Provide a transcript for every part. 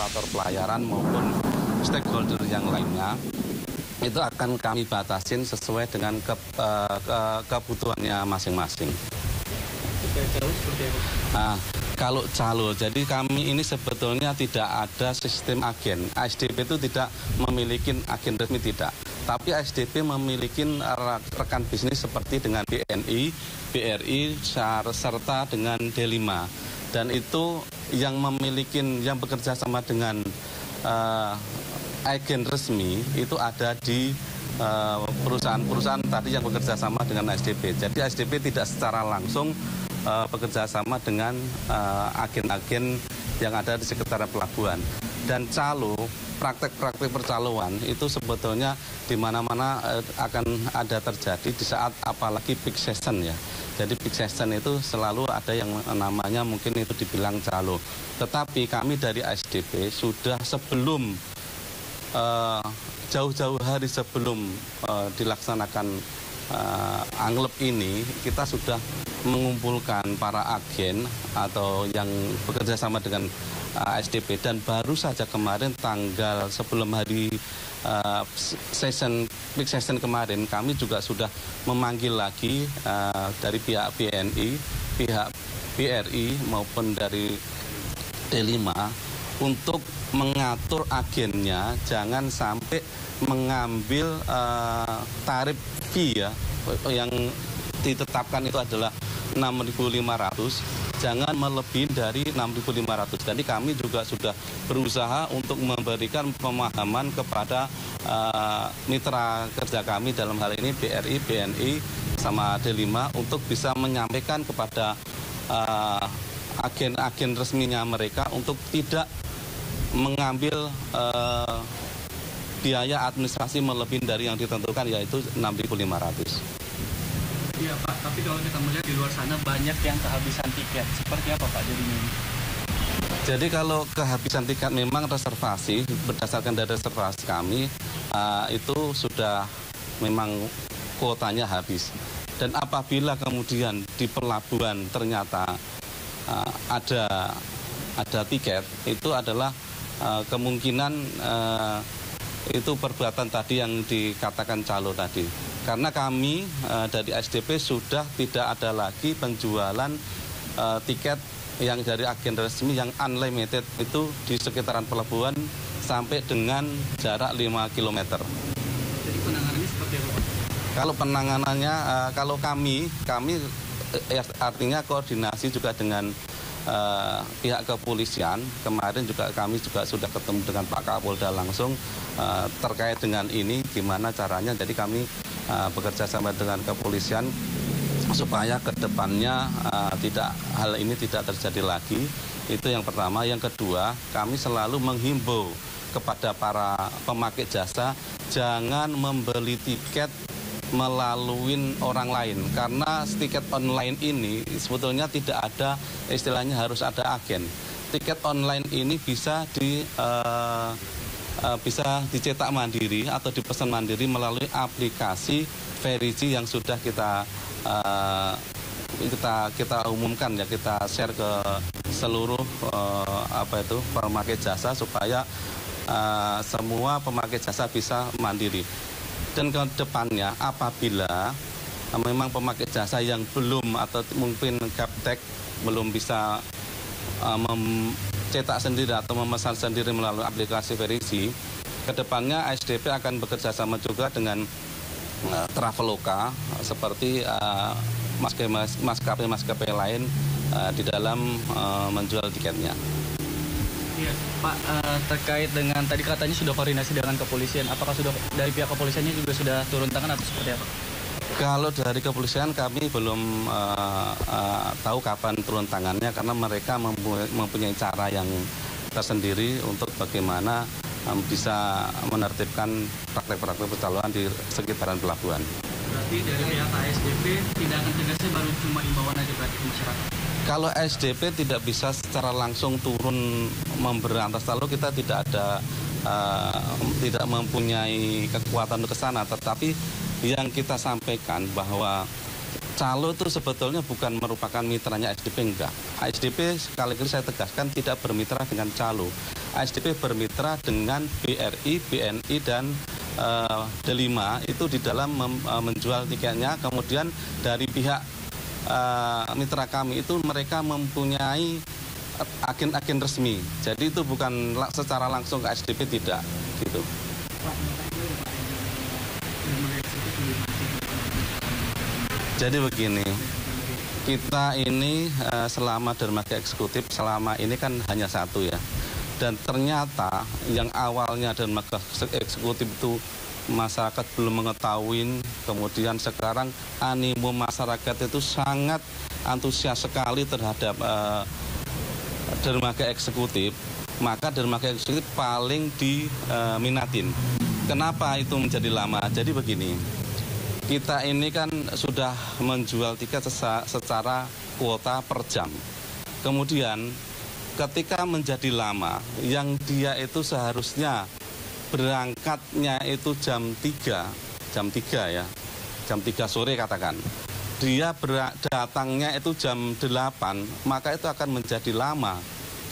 operator pelayaran maupun stakeholder yang lainnya, itu akan kami batasin sesuai dengan kebutuhannya masing-masing. Nah, kalau calo, jadi kami ini sebetulnya tidak ada sistem agen. ASDP itu tidak memiliki agen resmi, tidak. Tapi ASDP memiliki rekan bisnis seperti dengan BNI, BRI, serta dengan D5. Dan itu yang yang bekerja sama dengan agen resmi itu ada di perusahaan-perusahaan tadi yang bekerja sama dengan ASDP. Jadi ASDP tidak secara langsung bekerja sama dengan agen-agen yang ada di sekitar pelabuhan. Dan calo, praktek-praktek percaloan itu sebetulnya di mana-mana akan ada terjadi di saat apalagi peak season ya. Jadi peak season itu selalu ada yang namanya mungkin itu dibilang calo. Tetapi kami dari ASDP sudah sebelum jauh-jauh hari sebelum dilaksanakan anglep ini, kita sudah mengumpulkan para agen atau yang bekerja sama dengan ASDP, dan baru saja kemarin tanggal sebelum hari peak season kemarin kami juga sudah memanggil lagi dari pihak BNI, pihak BRI maupun dari D5 untuk mengatur agennya jangan sampai mengambil tarif fee ya, yang ditetapkan itu adalah 6.500, jangan melebihi dari 6.500. Jadi kami juga sudah berusaha untuk memberikan pemahaman kepada mitra kerja kami dalam hal ini BRI, BNI, sama D5 untuk bisa menyampaikan kepada agen-agen resminya mereka untuk tidak mengambil biaya administrasi melebihi dari yang ditentukan, yaitu 6.500. Iya Pak, tapi kalau kita melihat di luar sana banyak yang kehabisan tiket. Seperti apa Pak jadinya ini? Jadi kalau kehabisan tiket memang reservasi, berdasarkan dari reservasi kami, itu sudah memang kuotanya habis. Dan apabila kemudian di pelabuhan ternyata ada tiket, itu adalah kemungkinan itu perbuatan tadi yang dikatakan calo tadi. Karena kami dari ASDP sudah tidak ada lagi penjualan tiket yang dari agen resmi yang unlimited itu di sekitaran pelabuhan sampai dengan jarak 5 km. Jadi penanganannya seperti apa Pak? Kalau penanganannya, kalau kami artinya koordinasi juga dengan pihak kepolisian. Kemarin juga kami juga sudah ketemu dengan Pak Kapolda langsung terkait dengan ini gimana caranya. Jadi kami bekerja sama dengan kepolisian supaya ke depannya hal ini tidak terjadi lagi. Itu yang pertama. Yang kedua, kami selalu menghimbau kepada para pemakai jasa jangan membeli tiket melalui orang lain, karena tiket online ini sebetulnya tidak ada istilahnya harus ada agen. Tiket online ini bisa dicetak mandiri atau dipesan mandiri melalui aplikasi Verici yang sudah kita umumkan ya, kita share ke seluruh pemakai jasa supaya semua pemakai jasa bisa mandiri. Dan ke depannya apabila memang pemakai jasa yang belum atau mungkin gaptek belum bisa mencetak sendiri atau memesan sendiri melalui aplikasi Verici, ke depannya ASDP akan bekerja sama juga dengan Traveloka seperti maskapai lain di dalam menjual tiketnya. Iya, Pak, terkait dengan tadi katanya sudah koordinasi dengan kepolisian, apakah sudah dari pihak kepolisiannya juga sudah turun tangan atau seperti apa? Kalau dari kepolisian kami belum tahu kapan turun tangannya, karena mereka mempunyai cara yang tersendiri untuk bagaimana bisa menertibkan praktek-praktek percaloan di sekitaran pelabuhan. Berarti dari pihak ASDP tindakan tegasnya baru cuma imbauan aja berarti ke masyarakat? Kalau ASDP tidak bisa secara langsung turun memberantas calo, kita tidak mempunyai kekuatan ke sana. Tetapi yang kita sampaikan bahwa calo itu sebetulnya bukan merupakan mitranya ASDP, enggak. ASDP sekali lagi saya tegaskan tidak bermitra dengan calo. ASDP bermitra dengan BRI, BNI, dan D5 itu di dalam menjual tiketnya. Kemudian dari pihak mitra kami itu mereka mempunyai agen-agen resmi. Jadi itu bukan secara langsung ke ASDP, tidak gitu. Jadi begini, kita ini selama dermaga eksekutif selama ini kan hanya satu ya. Dan ternyata yang awalnya dermaga eksekutif itu masyarakat belum mengetahui, kemudian sekarang animo masyarakat itu sangat antusias sekali terhadap dermaga eksekutif, maka dermaga eksekutif paling diminatin. Kenapa itu menjadi lama? Jadi begini, kita ini kan sudah menjual tiket secara kuota per jam. Kemudian ketika menjadi lama, yang dia itu seharusnya berangkatnya itu jam 3 ya, jam 3 sore katakan. Dia datangnya itu jam 8, maka itu akan menjadi lama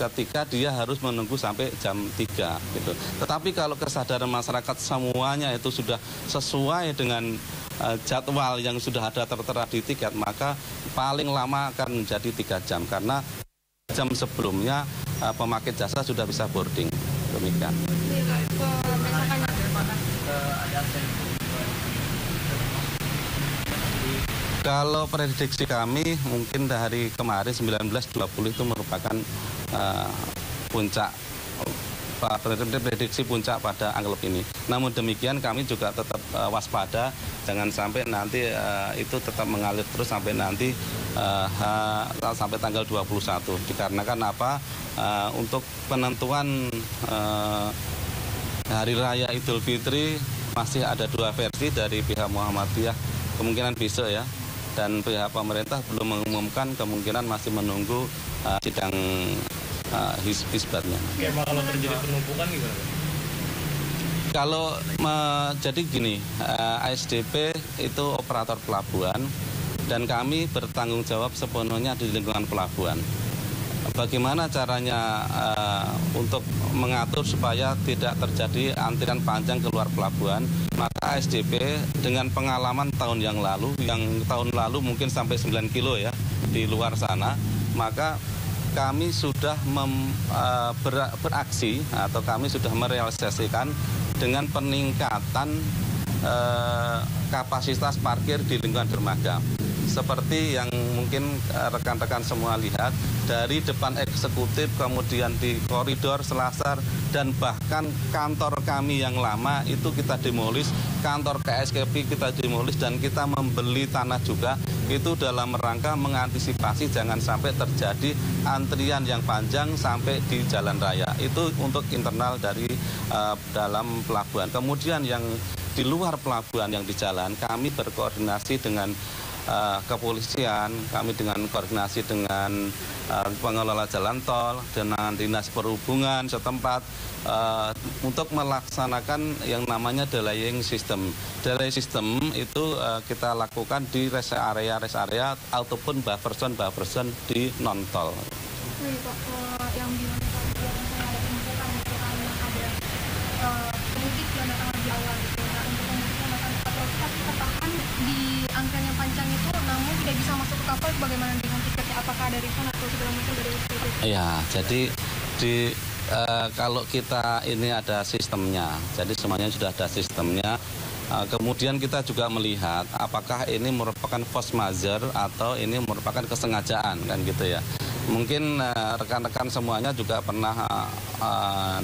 ketika dia harus menunggu sampai jam 3 gitu. Tetapi kalau kesadaran masyarakat semuanya itu sudah sesuai dengan jadwal yang sudah ada tertera di tiket, maka paling lama akan menjadi 3 jam karena jam sebelumnya pemakai jasa sudah bisa boarding. Demikian. Kalau prediksi kami mungkin dari kemarin 19-20 itu merupakan puncak, prediksi puncak pada anggap ini. Namun demikian kami juga tetap waspada, jangan sampai nanti itu tetap mengalir terus sampai nanti sampai tanggal 21. Dikarenakan apa? Untuk penentuan Hari Raya Idul Fitri masih ada 2 versi dari pihak Muhammadiyah, kemungkinan besok ya. Dan pihak pemerintah belum mengumumkan, kemungkinan masih menunggu sidang hisbatnya. Oke, kalau terjadi penumpukan gimana? Kalau jadi gini, ASDP itu operator pelabuhan dan kami bertanggung jawab sepenuhnya di lingkungan pelabuhan. Bagaimana caranya untuk mengatur supaya tidak terjadi antrian panjang keluar pelabuhan? Maka ASDP dengan pengalaman tahun yang tahun lalu mungkin sampai 9 kilo ya di luar sana, maka kami sudah beraksi atau kami sudah merealisasikan dengan peningkatan kapasitas parkir di lingkungan dermaga. Seperti yang mungkin rekan-rekan semua lihat, dari depan eksekutif, kemudian di koridor Selasar, dan bahkan kantor kami yang lama itu kita demolis, kantor KSKP kita demolis, dan kita membeli tanah juga, itu dalam rangka mengantisipasi jangan sampai terjadi antrian yang panjang sampai di jalan raya. Itu untuk internal dari dalam pelabuhan. Kemudian yang di luar pelabuhan yang di jalan, kami berkoordinasi dengan kepolisian, kami dengan koordinasi dengan pengelola jalan tol, dengan dinas perhubungan setempat untuk melaksanakan yang namanya delaying system. Delaying system itu kita lakukan di rest area ataupun buffer zone di non tol. Yang gimana kalau ada penumpukan, ada pemudik yang datang lebih awal gitu. Nah, untuk pemudik yang datang tepat waktu tapi tertahan di antrian yang panjang itu, namun tidak bisa masuk ke kapal, bagaimana dengan tiketnya? Apakah ada refund atau segala macam dari SPP? Ya, jadi kalau kita ini ada sistemnya, jadi semuanya sudah ada sistemnya. Kemudian kita juga melihat apakah ini merupakan force majeure atau ini merupakan kesengajaan, kan gitu ya. Mungkin rekan-rekan semuanya juga pernah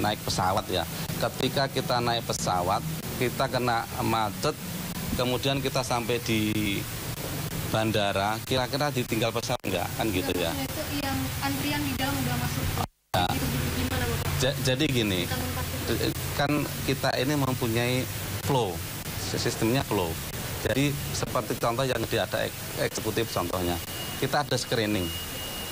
naik pesawat ya. Ketika kita naik pesawat, kita kena macet, kemudian kita sampai di bandara, kira-kira ditinggal pesawat enggak, kan gitu ya. Itu yang antrian di dalam udah masuk. Ya. Gimana Bapak? Jadi gini, kan kita ini mempunyai flow, sistemnya flow. Jadi seperti contoh yang ada eksekutif contohnya, kita ada screening,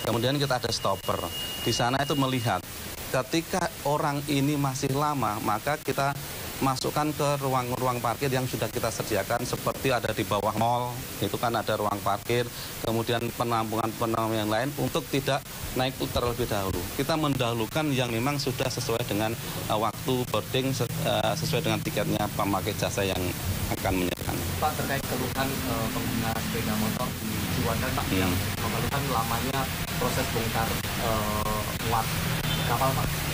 kemudian kita ada stopper. Di sana itu melihat ketika orang ini masih lama, maka kita masukkan ke ruang-ruang parkir yang sudah kita sediakan, seperti ada di bawah mall, itu kan ada ruang parkir, kemudian penampungan yang lain untuk tidak naik terlebih dahulu. Kita mendahulukan yang memang sudah sesuai dengan waktu boarding, sesuai dengan tiketnya pemakai jasa yang akan menyerahkan. Pak, terkait keluhan pengguna sepeda motor di Ciwandan, Pak, yang mengeluhkan lamanya proses bongkar muat kapal, Pak.